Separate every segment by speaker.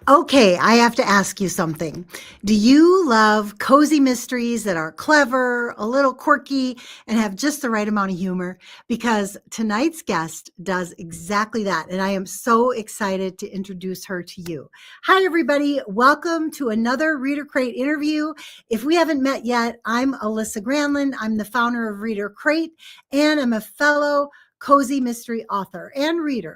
Speaker 1: Okay, I have to ask you something. Do you love cozy mysteries that are clever, a little quirky, and have just the right amount of humor? Because tonight's guest does exactly that, and I am so excited to introduce her to you. Hi, everybody. Welcome to another ReaderCrate interview. If we haven't met yet, I'm Alyssa Granlund. I'm the founder of ReaderCrate, and I'm a fellow cozy mystery author and reader.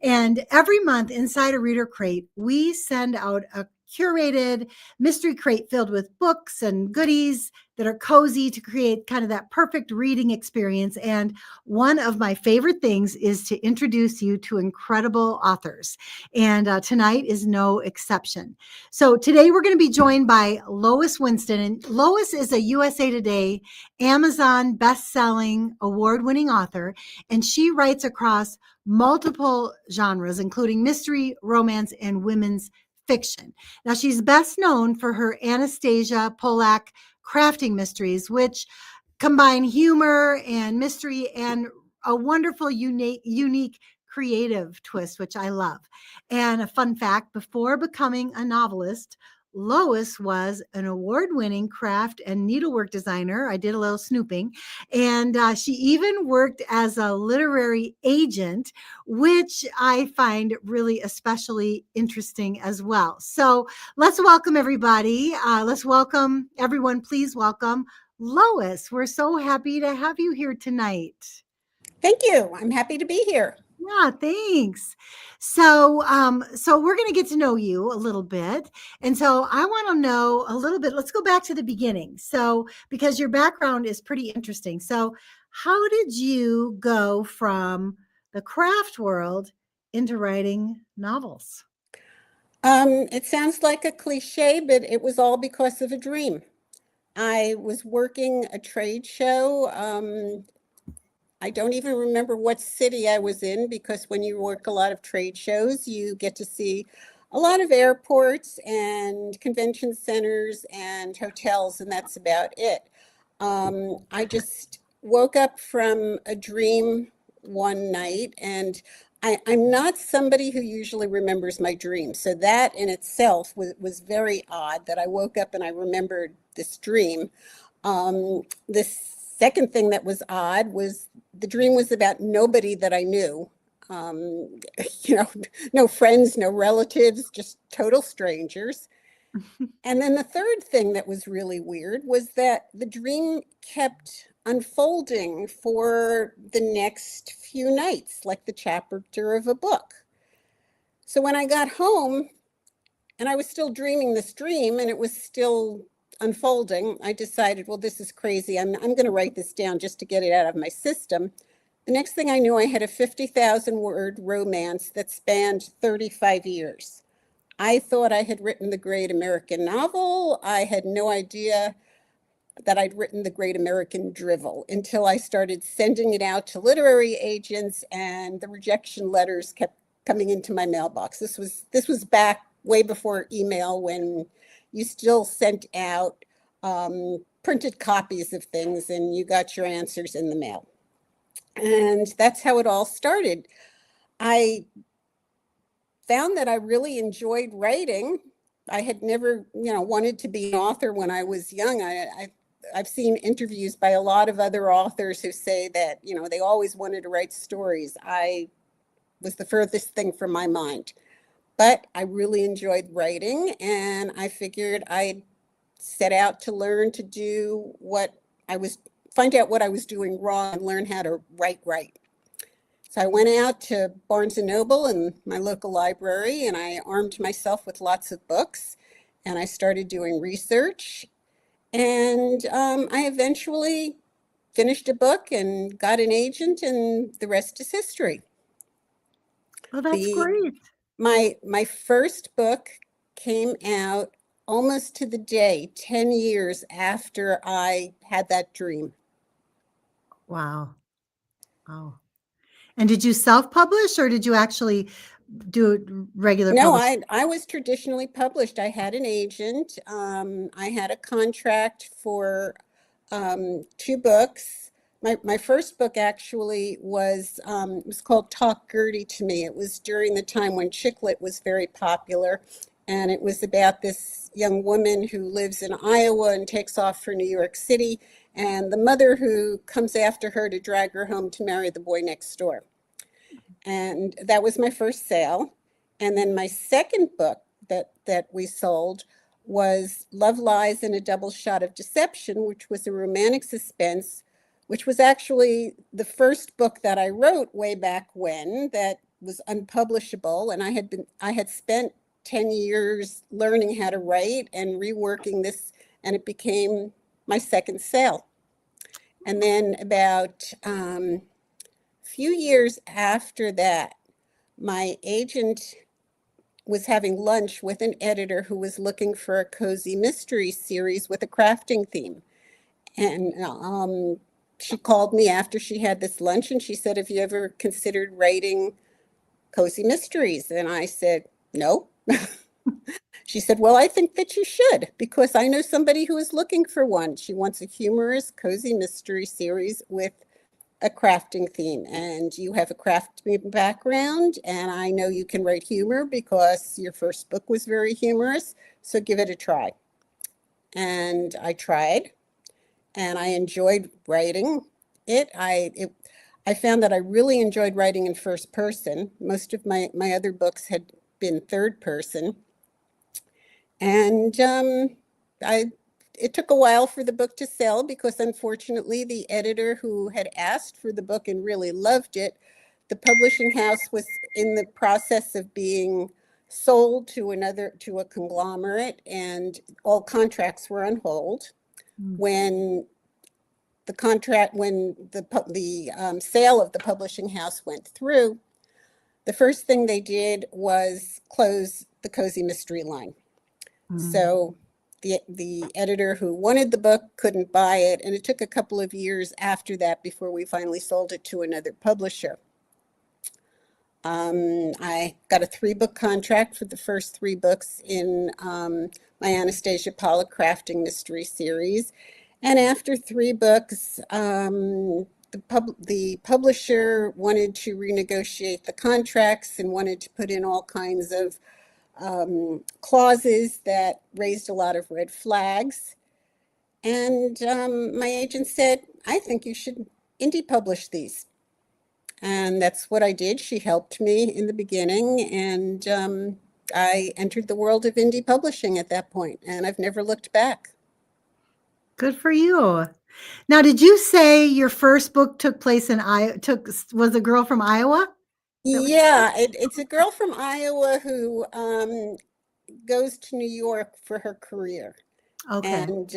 Speaker 1: And every month inside a Reader Crate, we send out a curated mystery crate filled with books and goodies that are cozy to create kind of that perfect reading experience. And one of my favorite things is to introduce you to incredible authors. And tonight is no exception. So today we're going to be joined by Lois Winston. And Lois is a USA Today Amazon best-selling award-winning author, and she writes across multiple genres, including mystery, romance, and women's fiction. Now, she's best known for her Anastasia Pollack Crafting Mysteries, which combine humor and mystery and a wonderful, unique creative twist, which I love. And a fun fact, before becoming a novelist, Lois was an award-winning craft and needlework designer. I did a little snooping. And she even worked as a literary agent, which I find really especially interesting as well. So let's welcome everybody. Let's welcome everyone. Please welcome Lois. We're so happy to have you here tonight.
Speaker 2: Thank you. I'm happy to be here.
Speaker 1: Yeah, thanks. So we're going to get to know you a little bit. And so I want to know a little bit. Let's go back to the beginning. So, because your background is pretty interesting. So, how did you go from the craft world into writing novels?
Speaker 2: It sounds like a cliche, but it was all because of a dream. I was working a trade show. I don't even remember what city I was in, because when you work a lot of trade shows, you get to see a lot of airports and convention centers and hotels, and that's about it. I just woke up from a dream one night, and I'm not somebody who usually remembers my dreams. So that in itself was very odd, that I woke up and I remembered this dream. The second thing that was odd was the dream was about nobody that I knew. Um, you know, no friends, no relatives, just total strangers. And then the third thing that was really weird was that the dream kept unfolding for the next few nights, like the chapter of a book. So when I got home and I was still dreaming this dream and it was still unfolding, I decided, well, this is crazy. I'm going to write this down just to get it out of my system. The next thing I knew, I had a 50,000 word romance that spanned 35 years. I thought I had written the great American novel. I had no idea that I'd written the great American drivel until I started sending it out to literary agents, and the rejection letters kept coming into my mailbox. This was back way before email, when you still sent out printed copies of things and you got your answers in the mail. And that's how it all started. I found that I really enjoyed writing. I had never, wanted to be an author when I was young. I've seen interviews by a lot of other authors who say that, they always wanted to write stories. I was the furthest thing from my mind. But I really enjoyed writing, and I figured I'd set out to learn to do find out what I was doing wrong and learn how to write right. So I went out to Barnes & Noble and my local library, and I armed myself with lots of books, and I started doing research. And I eventually finished a book and got an agent, and the rest is history.
Speaker 1: Oh, that's
Speaker 2: The
Speaker 1: great.
Speaker 2: my first book came out almost to the day, 10 years after I had that dream.
Speaker 1: Wow. Wow. And did you self-publish or did you actually do regular
Speaker 2: No,
Speaker 1: publishing?
Speaker 2: I was traditionally published. I had an agent. I had a contract for 2 books. My first book actually was called Talk Gertie to Me. It was during the time when chick lit was very popular. And it was about this young woman who lives in Iowa and takes off for New York City, and the mother who comes after her to drag her home to marry the boy next door. And that was my first sale. And then my second book that we sold was Love Lies and a Double Shot of Deception, which was a romantic suspense, which was actually the first book that I wrote way back when that was unpublishable. And I had spent 10 years learning how to write and reworking this, and it became my second sale. And then about a few years after that, my agent was having lunch with an editor who was looking for a cozy mystery series with a crafting theme. And she called me after she had this lunch and she said, "Have you ever considered writing cozy mysteries?" And I said, "No." She said, "Well, I think that you should, because I know somebody who is looking for one. She wants a humorous, cozy mystery series with a crafting theme, and you have a crafting background, and I know you can write humor because your first book was very humorous, so give it a try." And I tried, and I enjoyed writing it. I found that I really enjoyed writing in first person. Most of my other books had been third person. And it took a while for the book to sell because, unfortunately, the editor who had asked for the book and really loved it, the publishing house was in the process of being sold to a conglomerate, and all contracts were on hold. When the sale of the publishing house went through, the first thing they did was close the Cozy Mystery line. So the editor who wanted the book couldn't buy it, and it took a couple of years after that before we finally sold it to another publisher. I got a 3-book contract for the first 3 books in my Anastasia Pollack Crafting Mystery series. And after 3 books, the publisher wanted to renegotiate the contracts and wanted to put in all kinds of clauses that raised a lot of red flags. And my agent said, "I think you should indie publish these." And that's what I did. She helped me in the beginning, and I entered the world of indie publishing at that point, and I've never looked back.
Speaker 1: Good for you. Now, did you say your first book took place in Iowa? Was a girl from Iowa?
Speaker 2: Yeah, it's a girl from Iowa who goes to New York for her career.
Speaker 1: Okay.
Speaker 2: And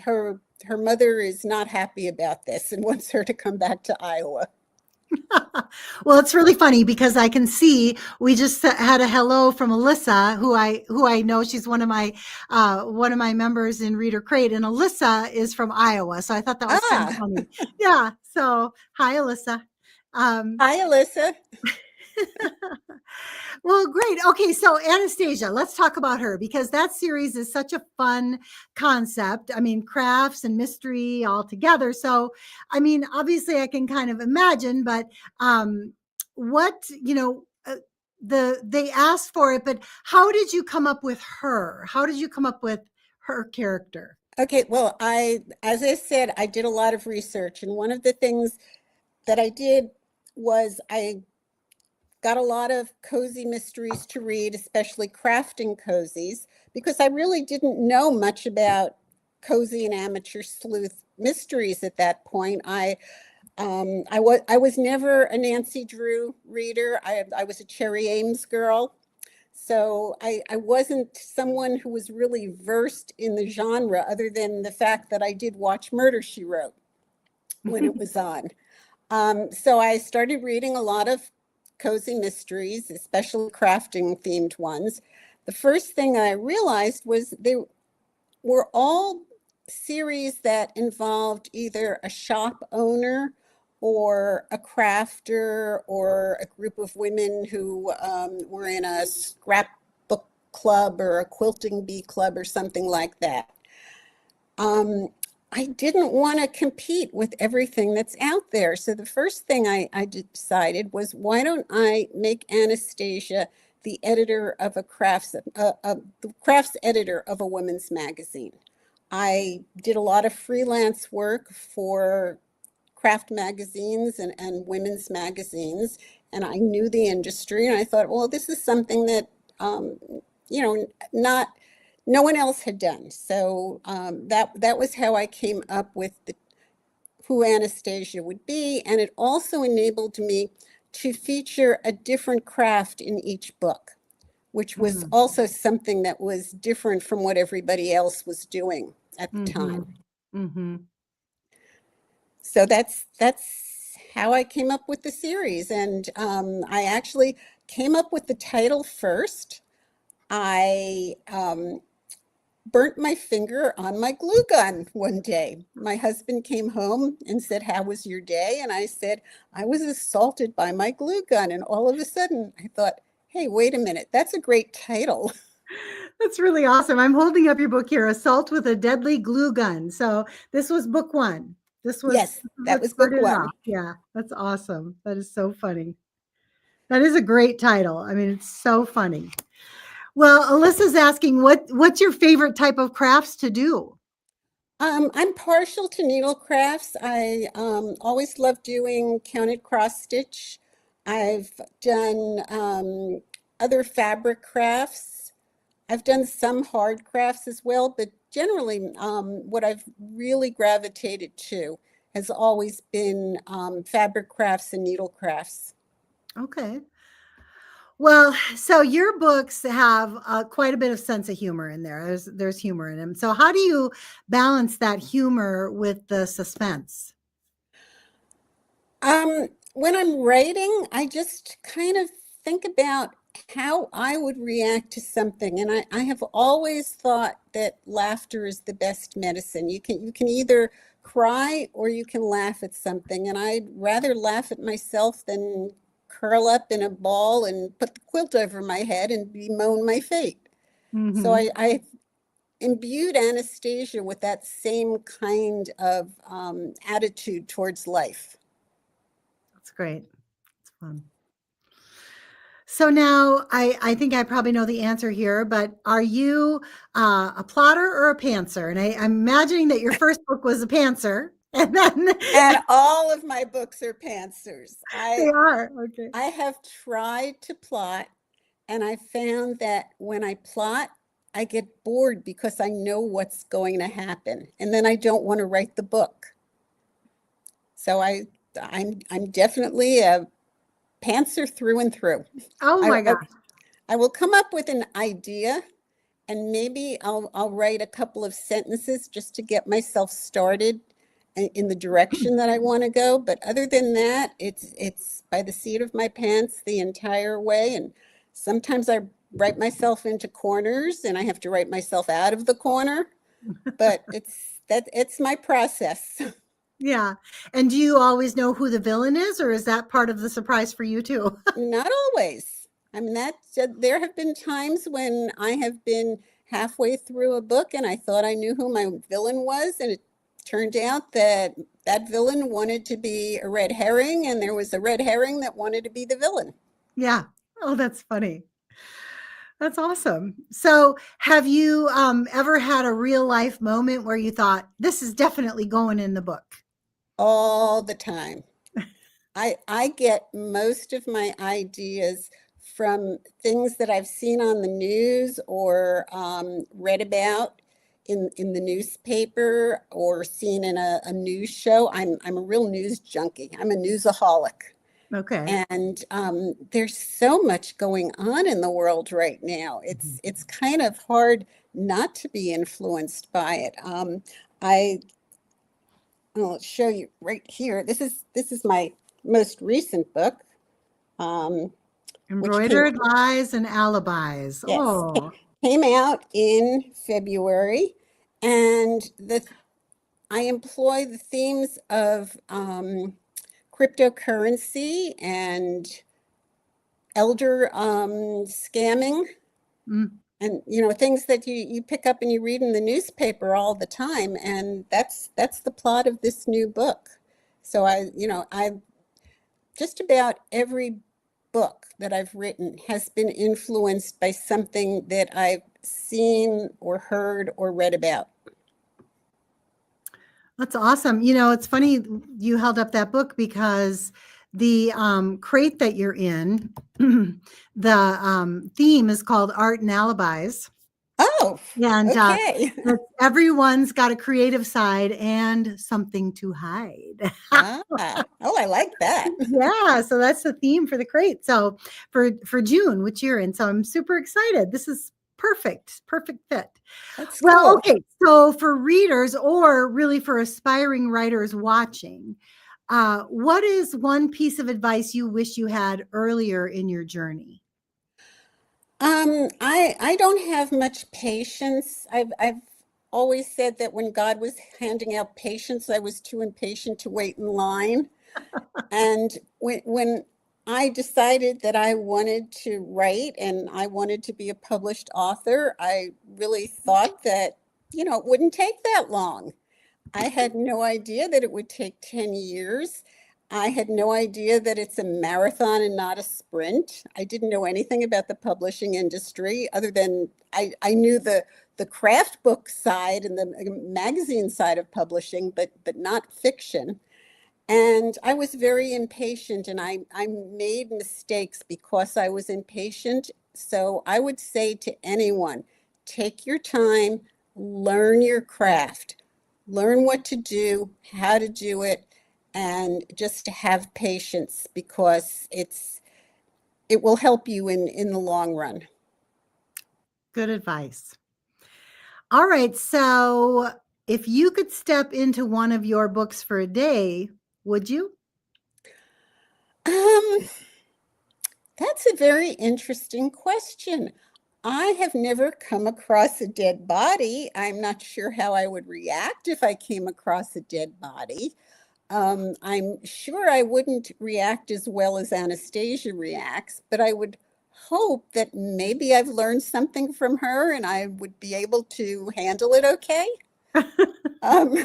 Speaker 2: her mother is not happy about this and wants her to come back to Iowa.
Speaker 1: Well, it's really funny because I can see we just had a hello from Alyssa, who I know. She's one of my members in ReaderCrate, and Alyssa is from Iowa. So I thought that was kind of funny. Yeah. So hi, Alyssa.
Speaker 2: Hi, Alyssa.
Speaker 1: Well, great. Okay, so Anastasia, let's talk about her because that series is such a fun concept. I mean, crafts and mystery all together. So, I mean, obviously I can kind of imagine, but what, they asked for it, but how did you come up with her? How did you come up with her character?
Speaker 2: Okay, well, as I said, I did a lot of research, and one of the things that I did was I got a lot of cozy mysteries to read, especially crafting cozies, because I really didn't know much about cozy and amateur sleuth mysteries at that point. I was never a Nancy Drew reader. I was a Cherry Ames girl. So I wasn't someone who was really versed in the genre, other than the fact that I did watch Murder, She Wrote when it was on. So I started reading a lot of cozy mysteries, especially crafting themed ones. The first thing I realized was they were all series that involved either a shop owner or a crafter or a group of women who were in a scrapbook club or a quilting bee club or something like that. I didn't want to compete with everything that's out there. So the first thing I decided was, why don't I make Anastasia the editor of the crafts editor of a women's magazine. I did a lot of freelance work for craft magazines and women's magazines, and I knew the industry, and I thought, well, this is something that not no one else had done. So that was how I came up with who Anastasia would be, and it also enabled me to feature a different craft in each book, which was also something that was different from what everybody else was doing at the time.
Speaker 1: Mm-hmm.
Speaker 2: So that's how I came up with the series. And I actually came up with the title first. I burnt my finger on my glue gun one day. My husband came home and said, "How was your day?" And I said, "I was assaulted by my glue gun." And all of a sudden I thought, hey, wait a minute, that's a great title.
Speaker 1: That's really awesome. I'm holding up your book here, Assault with a Deadly Glue Gun. So this was book one. This
Speaker 2: Yes,
Speaker 1: is
Speaker 2: that
Speaker 1: what
Speaker 2: was book
Speaker 1: started it
Speaker 2: one.
Speaker 1: off. Yeah, that's awesome. That is so funny. That is a great title. I mean, it's so funny. Well, Alyssa's asking, what's your favorite type of crafts to do?
Speaker 2: I'm partial to needle crafts. I always love doing counted cross stitch. I've done other fabric crafts. I've done some hard crafts as well, but generally what I've really gravitated to has always been fabric crafts and needle crafts.
Speaker 1: Okay. Well, so your books have quite a bit of sense of humor in there. There's humor in them. So how do you balance that humor with the suspense?
Speaker 2: When I'm writing, I just kind of think about how I would react to something. And I have always thought that laughter is the best medicine. You can either cry or you can laugh at something. And I'd rather laugh at myself than curl up in a ball and put the quilt over my head and bemoan my fate. So
Speaker 1: Mm-hmm.
Speaker 2: I imbued Anastasia with that same kind of attitude towards life.
Speaker 1: That's great. It's fun. So now I think I probably know the answer here, but are you a plotter or a pantser? And I'm imagining that your first book was a pantser, and then
Speaker 2: And all of my books are pantsers.
Speaker 1: they are okay.
Speaker 2: I have tried to plot, and I found that when I plot, I get bored because I know what's going to happen, and then I don't want to write the book. So I'm definitely a pantser through and through.
Speaker 1: Oh
Speaker 2: I,
Speaker 1: my
Speaker 2: I
Speaker 1: gosh.
Speaker 2: I will come up with an idea, and maybe I'll write a couple of sentences just to get myself started in the direction that I want to go. But other than that, it's by the seat of my pants the entire way. And sometimes I write myself into corners, and I have to write myself out of the corner. But it's my process.
Speaker 1: Yeah. And do you always know who the villain is, or is that part of the surprise for you too?
Speaker 2: Not always. I mean, there have been times when I have been halfway through a book and I thought I knew who my villain was, and it turned out that that villain wanted to be a red herring, and there was a red herring that wanted to be the villain.
Speaker 1: Yeah. Oh, that's funny. That's awesome. So, have you ever had a real life moment where you thought, this is definitely going in the book?
Speaker 2: All the time. I get most of my ideas from things that I've seen on the news or read about in the newspaper or seen in a news show. I'm a real news junkie. I'm a newsaholic.
Speaker 1: Okay.
Speaker 2: And there's so much going on in the world right now. It's kind of hard not to be influenced by it. I I'll show you right here. This is my most recent book, um, which
Speaker 1: Embroidered lies and alibis.
Speaker 2: yes,
Speaker 1: Oh,
Speaker 2: came out in February, and I employ the themes of cryptocurrency and elder scamming,
Speaker 1: mm,
Speaker 2: and things that you pick up and you read in the newspaper all the time, and that's the plot of this new book. So I just about every book that I've written has been influenced by something that I've seen or heard or read about.
Speaker 1: That's awesome. You know, it's funny you held up that book because the crate that you're in, the theme is called Art and Alibis.
Speaker 2: Oh,
Speaker 1: And
Speaker 2: okay.
Speaker 1: everyone's got a creative side and something to hide.
Speaker 2: Oh, I like that.
Speaker 1: Yeah, so that's the theme for the crate. So for June, which you're in. So I'm super excited. This is perfect fit.
Speaker 2: That's
Speaker 1: Well,
Speaker 2: cool.
Speaker 1: okay. So for readers or really for aspiring writers watching, what is one piece of advice you wish you had earlier in your journey?
Speaker 2: I don't have much patience. I've always said that when God was handing out patience, I was too impatient to wait in line. And when I decided that I wanted to write and I wanted to be a published author, I really thought that, it wouldn't take that long. I had no idea that it would take 10 years. I had no idea that it's a marathon and not a sprint. I didn't know anything about the publishing industry other than I knew the craft book side and the magazine side of publishing, but not fiction. And I was very impatient and I made mistakes because I was impatient. So I would say to anyone, take your time, learn your craft, learn what to do, how to do it, and just to have patience because it will help you in the long run.
Speaker 1: Good advice. All right. So if you could step into one of your books for a day, would you?
Speaker 2: That's a very interesting question. I have never come across a dead body. I'm not sure how I would react if I came across a dead body. I'm sure I wouldn't react as well as Anastasia reacts, but I would hope that maybe I've learned something from her and I would be able to handle it okay. Um,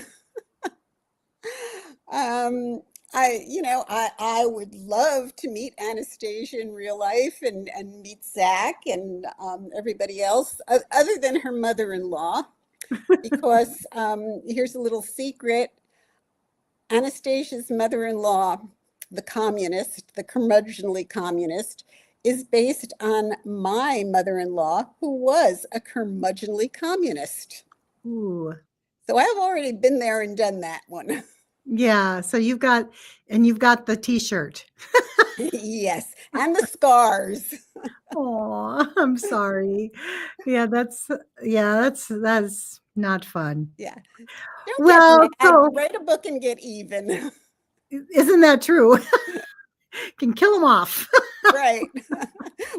Speaker 2: um, I would love to meet Anastasia in real life and meet Zach and everybody else other than her mother-in-law, because here's a little secret. Anastasia's mother-in-law, the communist, the curmudgeonly communist, is based on my mother-in-law, who was a curmudgeonly communist.
Speaker 1: Ooh.
Speaker 2: So I've already been there and done that one.
Speaker 1: Yeah. So you've got the t-shirt.
Speaker 2: Yes, and the scars.
Speaker 1: Oh, I'm sorry. Yeah, that's not fun.
Speaker 2: Yeah. Don't get
Speaker 1: Well,
Speaker 2: mad.
Speaker 1: so
Speaker 2: Write a book and get even.
Speaker 1: isn't that true? Can kill them off.
Speaker 2: Right.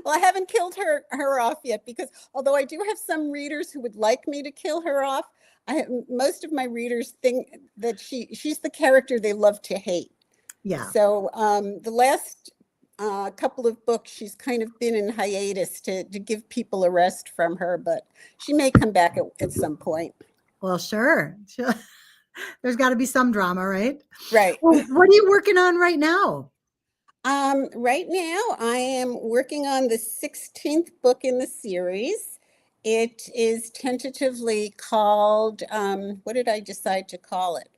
Speaker 2: Well, I haven't killed her off yet because although I do have some readers who would like me to kill her off, most of my readers think that she's the character they love to hate.
Speaker 1: Yeah.
Speaker 2: So the last couple of books, she's kind of been in hiatus to give people a rest from her, but she may come back at some point.
Speaker 1: Well, sure. There's got to be some drama, right?
Speaker 2: Right.
Speaker 1: Well, what are you working on right now?
Speaker 2: Right now, I am working on the 16th book in the series. It is tentatively called, what did I decide to call it?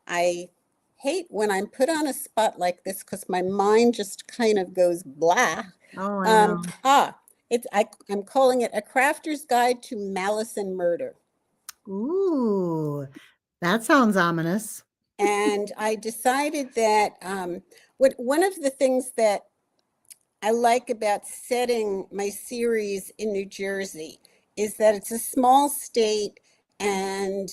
Speaker 2: I hate when I'm put on a spot like this because my mind just kind of goes blah.
Speaker 1: Oh, I know.
Speaker 2: I'm calling it A Crafter's Guide to Malice and Murder.
Speaker 1: Ooh, that sounds ominous.
Speaker 2: And I decided that one of the things that I like about setting my series in New Jersey is that it's a small state, and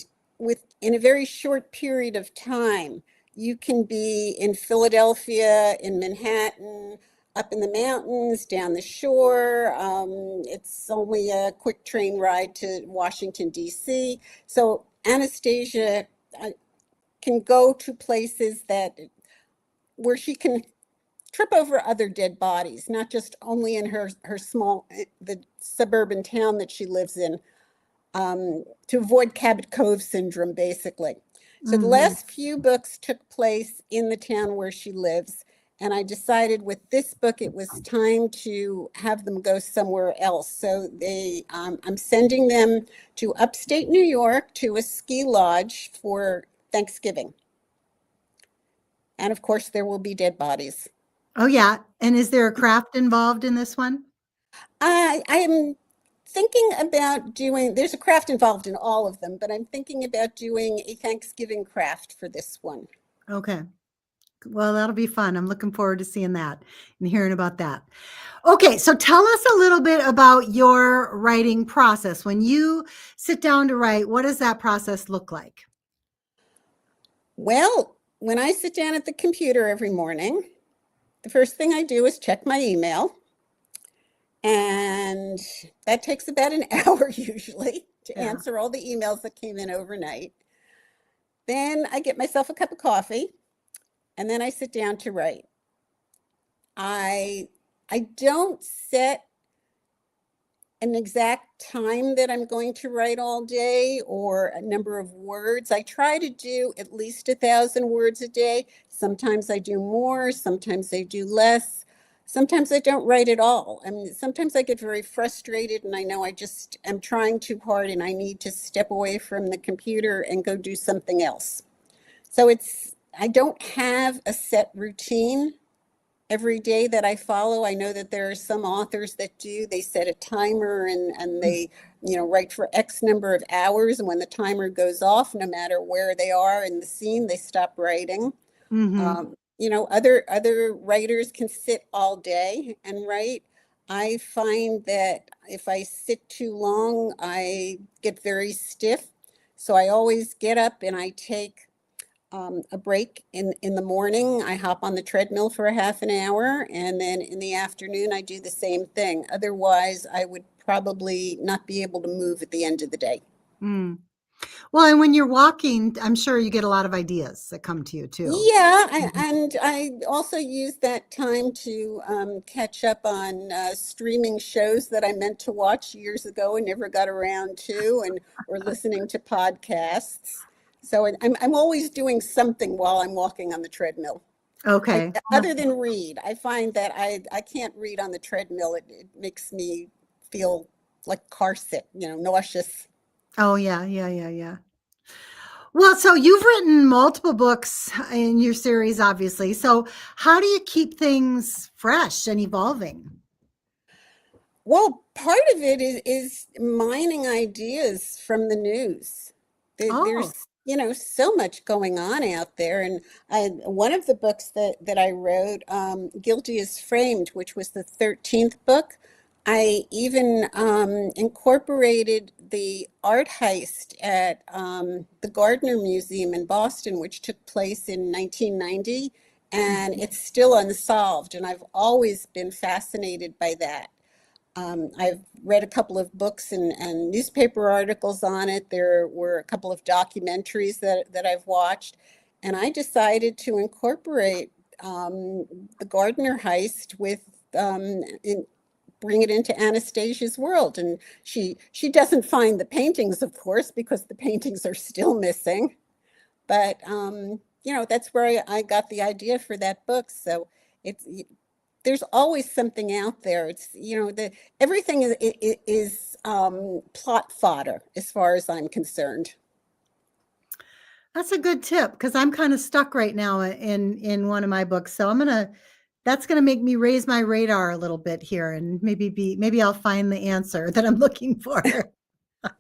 Speaker 2: in a very short period of time, you can be in Philadelphia, in Manhattan, up in the mountains, down the shore. It's only a quick train ride to Washington, D.C. So Anastasia can go to places where she can trip over other dead bodies, not just only in her small, the suburban town that she lives in, to avoid Cabot Cove syndrome, basically. So the last few books took place in the town where she lives, And I decided with this book, it was time to have them go somewhere else. So I'm sending them to upstate New York to a ski lodge for Thanksgiving. And of course, there will be dead bodies.
Speaker 1: Oh, yeah. And is there a craft involved in this one?
Speaker 2: I am thinking about doing, there's a craft involved in all of them, but I'm thinking about doing a Thanksgiving craft for this one.
Speaker 1: Okay. Well, that'll be fun. I'm looking forward to seeing that and hearing about that. Okay, so tell us a little bit about your writing process. When you sit down to write, what does that process look like?
Speaker 2: Well, when I sit down at the computer every morning, the first thing I do is check my email. And that takes about an hour usually to
Speaker 1: Yeah.
Speaker 2: answer all the emails that came in overnight. Then I get myself a cup of coffee and then I sit down to write. I don't set an exact time that I'm going to write all day or a number of words. I try to do at least 1,000 words a day. Sometimes I do more, sometimes I do less. Sometimes I don't write at all. I mean, sometimes I get very frustrated and I know I just am trying too hard and I need to step away from the computer and go do something else. So I don't have a set routine every day that I follow. I know that there are some authors that do. They set a timer and they, write for X number of hours. And when the timer goes off, no matter where they are in the scene, they stop writing.
Speaker 1: Mm-hmm.
Speaker 2: Other writers can sit all day and write. I find that if I sit too long, I get very stiff. So I always get up and I take a break in the morning. I hop on the treadmill for a half an hour, and then in the afternoon, I do the same thing. Otherwise, I would probably not be able to move at the end of the day.
Speaker 1: Mm. Well, and when you're walking, I'm sure you get a lot of ideas that come to you too.
Speaker 2: Yeah,
Speaker 1: Mhm.
Speaker 2: and I also use that time to catch up on streaming shows that I meant to watch years ago and never got around to, and or listening to podcasts. So I'm always doing something while I'm walking on the treadmill.
Speaker 1: Okay. Well,
Speaker 2: Other than read, I find that I can't read on the treadmill. It makes me feel like car sick, nauseous.
Speaker 1: oh, yeah, yeah, yeah, yeah. Well, so you've written multiple books in your series, obviously. So how do you keep things fresh and evolving?
Speaker 2: Well, part of it is mining ideas from the news.
Speaker 1: Oh,
Speaker 2: There's, so much going on out there. And one of the books that I wrote, Guilty as Framed, which was the 13th book, I even incorporated the art heist at the Gardner Museum in Boston, which took place in 1990. And it's still unsolved. And I've always been fascinated by that. I've read a couple of books and newspaper articles on it. There were a couple of documentaries that I've watched, and I decided to incorporate the Gardner heist with bring it into Anastasia's world. And she doesn't find the paintings, of course, because the paintings are still missing. But that's where I got the idea for that book. So it's there's always something out there. It's everything is plot fodder as far as I'm concerned.
Speaker 1: that's a good tip because I'm kind of stuck right now in one of my books. So that's gonna make me raise my radar a little bit here and maybe I'll find the answer that I'm looking for.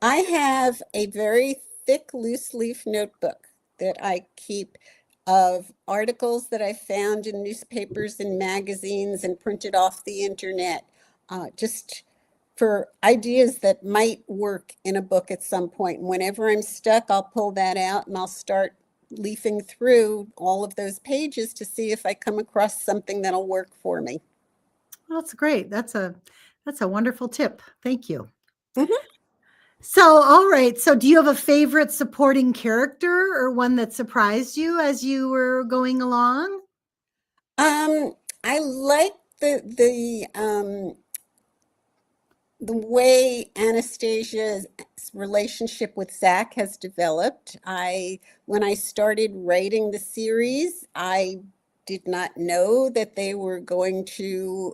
Speaker 2: I have a very thick loose leaf notebook that I keep of articles that I found in newspapers and magazines and printed off the internet, just for ideas that might work in a book at some point. And whenever I'm stuck, I'll pull that out and I'll start leafing through all of those pages to see if I come across something that'll work for me.
Speaker 1: Well, that's great. That's a wonderful tip. Thank you.
Speaker 2: Mhm.
Speaker 1: So, all right. So, do you have a favorite supporting character or one that surprised you as you were going along?
Speaker 2: Um, I like the way Anastasia's relationship with Zach has developed. When I started writing the series, I did not know that they were going to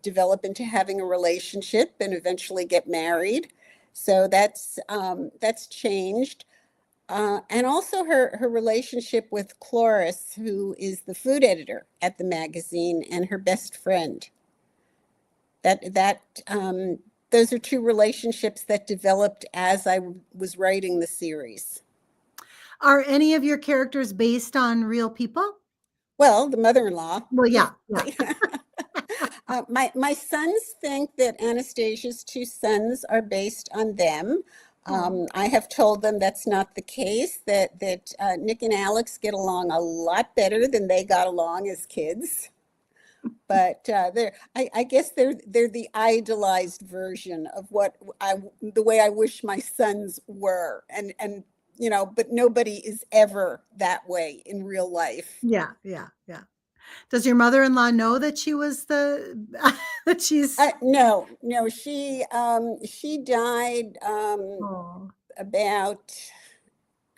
Speaker 2: develop into having a relationship and eventually get married. So that's changed. And also her relationship with Cloris, who is the food editor at the magazine and her best friend. Those are two relationships that developed as I was writing the series.
Speaker 1: Are any of your characters based on real people?
Speaker 2: Well, the mother-in-law.
Speaker 1: Well, yeah.
Speaker 2: My sons think that Anastasia's two sons are based on them. I have told them that's not the case, that Nick and Alex get along a lot better than they got along as kids. But I guess they're the idolized version of the way I wish my sons were, and but nobody is ever that way in real life.
Speaker 1: Yeah. Does your mother-in-law know that she was that she's?
Speaker 2: No, she died about,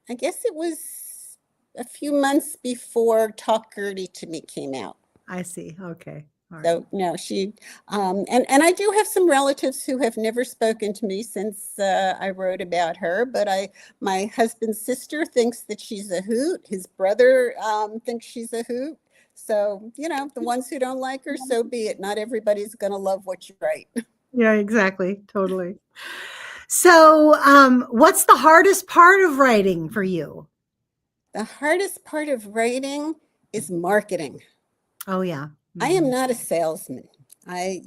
Speaker 2: I guess it was a few months before Talk Gertie to Me came out.
Speaker 1: I see. Okay. All right.
Speaker 2: So no, she and I do have some relatives who have never spoken to me since I wrote about her. But my husband's sister thinks that she's a hoot. His brother thinks she's a hoot. So the ones who don't like her, so be it. Not everybody's going to love what you write.
Speaker 1: Yeah, exactly. Totally. So, what's the hardest part of writing for you?
Speaker 2: The hardest part of writing is marketing.
Speaker 1: Oh, yeah.
Speaker 2: I am not a salesman. I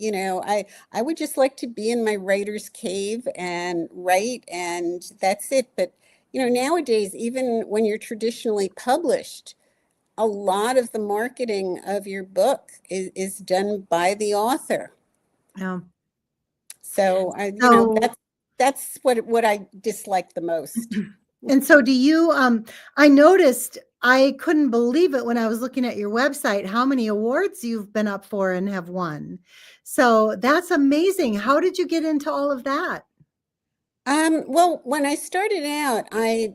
Speaker 2: would just like to be in my writer's cave and write, and that's it. But, nowadays, even when you're traditionally published, a lot of the marketing of your book is done by the author.
Speaker 1: Yeah.
Speaker 2: So, that's what I dislike the most.
Speaker 1: And so do you, I noticed, I couldn't believe it when I was looking at your website, how many awards you've been up for and have won. So that's amazing. How did you get into all of that?
Speaker 2: Well, when I started out, I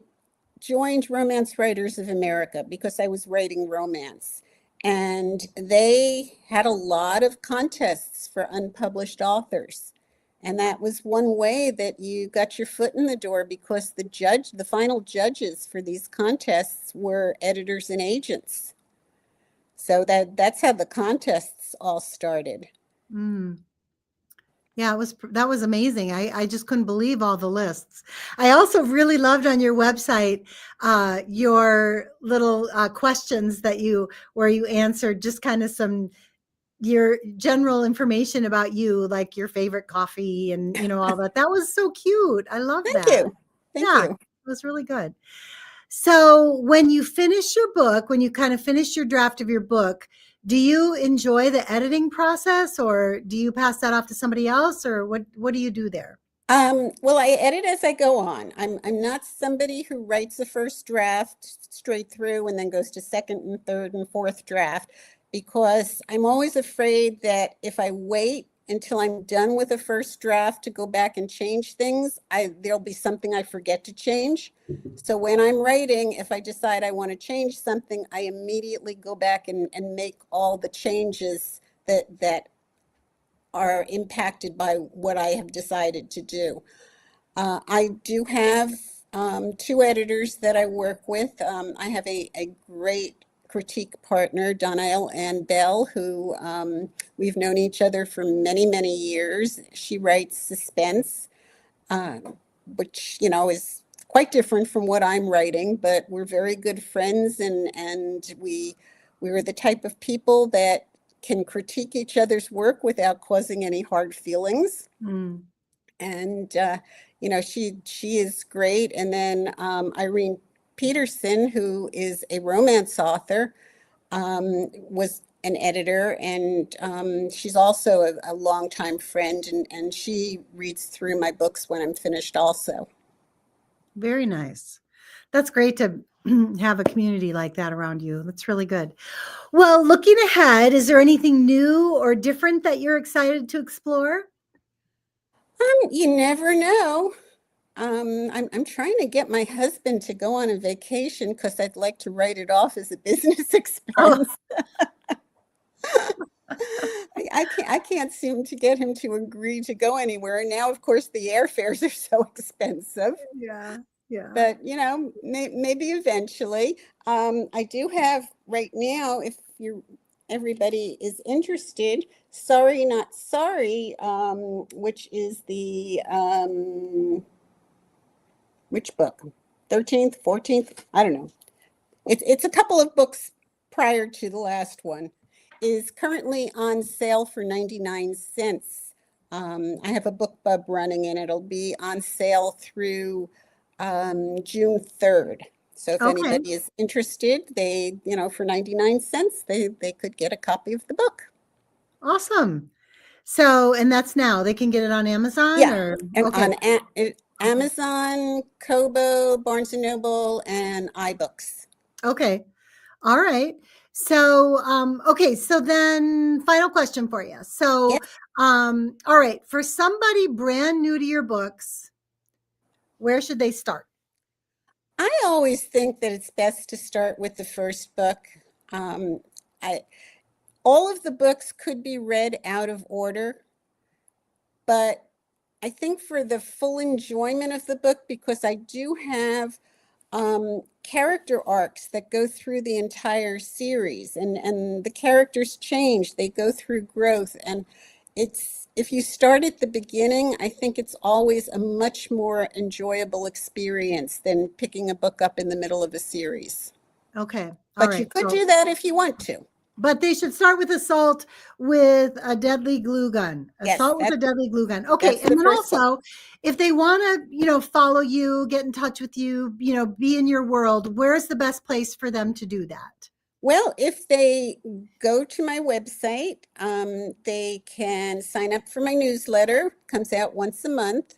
Speaker 2: joined Romance Writers of America because I was writing romance. And they had a lot of contests for unpublished authors. And that was one way that you got your foot in the door, because the final judges for these contests were editors and agents. So that's how the contests all started.
Speaker 1: Yeah, that was amazing. I just couldn't believe all the lists. I also really loved on your website your little questions where you answered just kind of your general information about you, like your favorite coffee and all that. That was so cute. I love that.
Speaker 2: Thank you.
Speaker 1: It was really good. So when you finish your book, when you kind of finish your draft of your book, do you enjoy the editing process, or do you pass that off to somebody else, or what do you do there?
Speaker 2: Well, I edit as I go on. I'm not somebody who writes a first draft straight through and then goes to second and third and fourth draft, because I'm always afraid that if I wait until I'm done with a first draft to go back and change things, there'll be something I forget to change. So when I'm writing, if I decide I want to change something, I immediately go back and make all the changes that are impacted by what I have decided to do. I do have two editors that I work with. I have a great critique partner, Donnell and Bell, who we've known each other for many, many years. She writes suspense, which, is quite different from what I'm writing, but we're very good friends, and we're the type of people that can critique each other's work without causing any hard feelings. And, she is great. And then Irene Peterson, who is a romance author, was an editor, and she's also a longtime friend, and she reads through my books when I'm finished also.
Speaker 1: Very nice. That's great to have a community like that around you. That's really good. Well, looking ahead, is there anything new or different that you're excited to explore?
Speaker 2: You never know. I'm trying to get my husband to go on a vacation because I'd like to write it off as a business
Speaker 1: Oh,
Speaker 2: expense. I can't seem to get him to agree to go anywhere. And now, of course, the airfares are so expensive.
Speaker 1: yeah, yeah.
Speaker 2: But maybe eventually. I do have right now, if everybody is interested, Sorry Not Sorry, which is the which book? 13th, 14th? I don't know. It's a couple of books prior to the last one, is currently on sale for 99 cents. I have a book bub running and it'll be on sale through June 3rd. So if
Speaker 1: Okay,
Speaker 2: anybody is interested, they, for 99 cents, they could get a copy of the book.
Speaker 1: awesome. So, and that's now they can get it on Amazon
Speaker 2: Yeah,
Speaker 1: or
Speaker 2: and
Speaker 1: okay.
Speaker 2: on
Speaker 1: Okay.
Speaker 2: Amazon, Kobo, Barnes and Noble, and iBooks.
Speaker 1: Okay. All right. So, okay. So then final question for you. So,
Speaker 2: Yes.
Speaker 1: all right. For somebody brand new to your books, where should they start?
Speaker 2: I always think that it's best to start with the first book. Um, all of the books could be read out of order, but I think for the full enjoyment of the book, because I do have character arcs that go through the entire series, and the characters change, they go through growth, and if you start at the beginning, I think it's always a much more enjoyable experience than picking a book up in the middle of a series.
Speaker 1: Okay. All
Speaker 2: But you
Speaker 1: right.
Speaker 2: could
Speaker 1: So,
Speaker 2: do that if you want to.
Speaker 1: but they should start with Assault with a Deadly Glue Gun.
Speaker 2: Yes,
Speaker 1: Assault with a Deadly Glue Gun. Okay.
Speaker 2: that's
Speaker 1: And
Speaker 2: the
Speaker 1: then
Speaker 2: first book.
Speaker 1: also, if they want to, follow you, get in touch with you, be in your world, where's the best place for them to do that?
Speaker 2: Well, if they go to my website, they can sign up for my newsletter. Comes out once a month,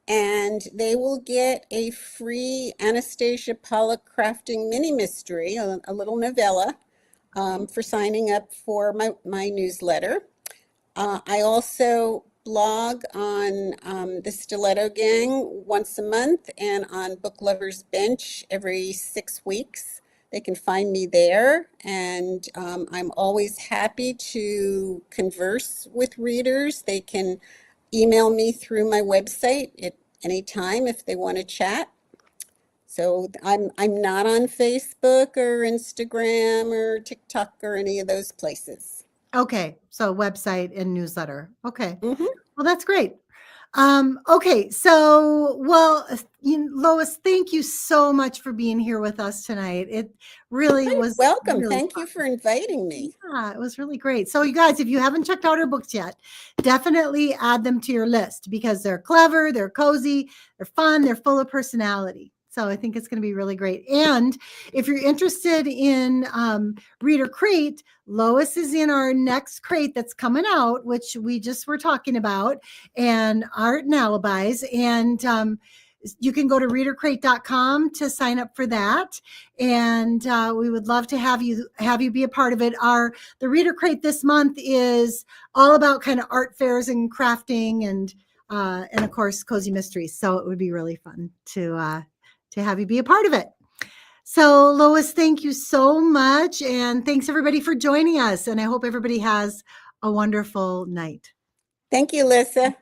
Speaker 2: and they will get a free Anastasia Pollack Crafting Mini Mystery, a little novella, for signing up for my newsletter. I also blog on the Stiletto Gang once a month and on Book Lovers Bench every 6 weeks. They can find me there, and I'm always happy to converse with readers. They can email me through my website at any time if they want to chat. So I'm not on Facebook or Instagram or TikTok or any of those places.
Speaker 1: Okay. So website and newsletter. Okay.
Speaker 2: Mm-hmm.
Speaker 1: Well, that's great. Okay, so well, Lois, thank you so much for being here with us tonight. It really was
Speaker 2: Welcome.
Speaker 1: really
Speaker 2: Thank you
Speaker 1: fun.
Speaker 2: for inviting me.
Speaker 1: Yeah, it was really great. So, you guys, if you haven't checked out her books yet, definitely add them to your list because they're clever, they're cozy, they're fun, they're full of personality. So I think it's going to be really great. And if you're interested in Reader Crate, Lois is in our next crate that's coming out, which we just were talking about, and Art and Alibis. And you can go to readercrate.com to sign up for that. And we would love to have you be a part of it. The Reader Crate this month is all about kind of art fairs and crafting and of course cozy mysteries. So it would be really fun to have you be a part of it. So Lois, thank you so much. And thanks everybody for joining us. And I hope everybody has a wonderful night.
Speaker 2: Thank you, Lissa.